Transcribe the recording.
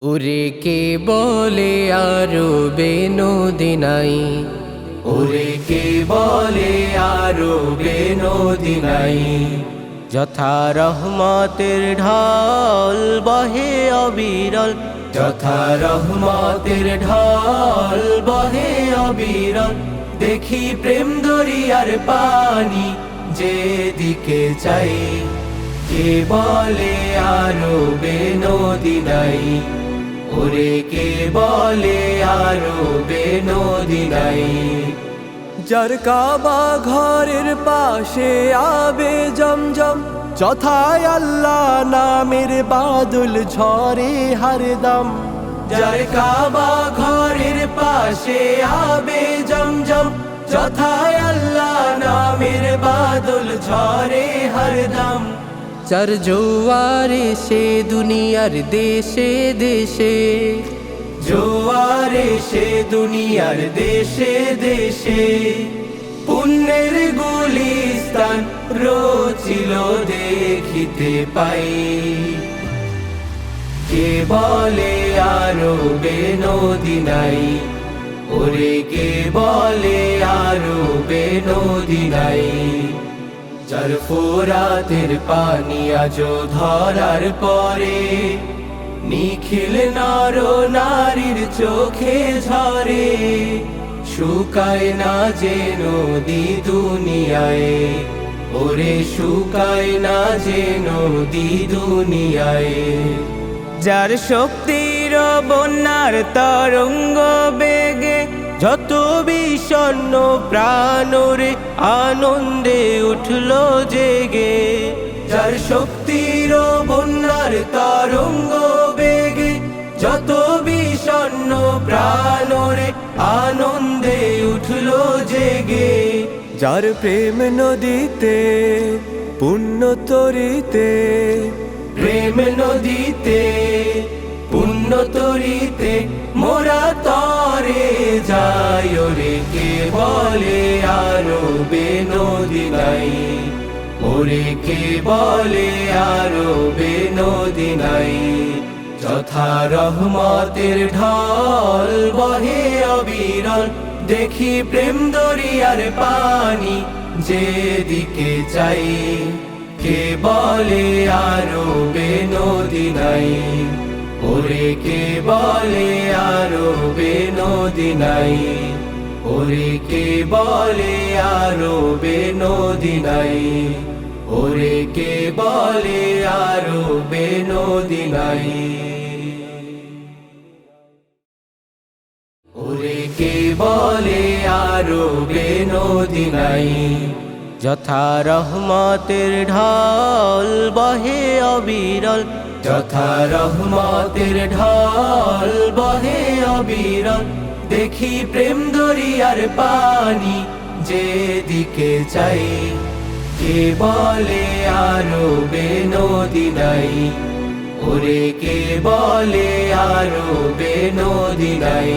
ওরে কে বলে আরবে নদী নাই, ওরে কে বলে আরবে নদী নাই। যথা রহমতের ঢল বহে অবিরল, যথা রহমতের ঢল বহে অবিরল। দেখি প্রেম দরিয়ার পানি যেদিকে চাই, কে বলে আরবে নদী নাই, ওরে কে বলে আরবে নদী নাই। যার কাবা ঘরের পাশে আবে জমজম, যথায় আল্লাহ নামের বাদল ঝরে হরদম। যার কাবা ঘরের পাশে আবে জমজম, যথায় আল্লাহ নামের বাদল ঝরে হরদম। যার জোয়ারে সে দুনিয়ার দেশে দেশে, জোয়ারে সে দুনিয়ার দেশে দেশে। পুণ্যের গুলিস্তান রচিল দেখিতে পাই, কে বলে আরবে নদী নাই, ওরে কে বলে আরবে নদী নাই। যার ফোরাতের পানি আজো ধরার পরে, নিখিল নর নারীর চোখে ঝরে। শুকায় না যে নদী দুনিয়ায়, ওরে শুকায় না যে নদী দুনিয়ায়। যার শক্তির বন্যার তরঙ্গ বেগে, যত বিষণ্ণ প্রাণরে আনন্দে উঠল জেগে। যার শক্তির বন্যার তরঙ্গ বেগে, যত বিষণ্ণ প্রাণরে আনন্দে উঠল জেগে। যার প্রেম নদীতে পুণ্য তরিতে, প্রেম নদীতে পুণ্য তরিতে মোরা তরে যাই, ওরে কে বলে আরবে নদী নাই, ওরে কে বলে আরবে নদী নাই। যথা রহমতের ঢল বহে অবিরল, দেখি প্রেম দরিয়ার পানি যেদিকে চাই, কে বলে আরবে নদী নাই, ওরে কে বলে আরবে নদী নাই, ওরে কে বলে আরবে নদী নাই, ওরে কে বলে আরবে নদী নাই। ওরে কে বলে আরবে নদী নাই। যথা রহমতের ঢল বহে অবিরল, যথা রহমতের ঢল বহে অবিরল। দেখি প্রেম দরিয়ার পানি যেদিকে চাই, কে বলে আরবে নদী নাই, ওরে কে বলে আরবে নদী নাই।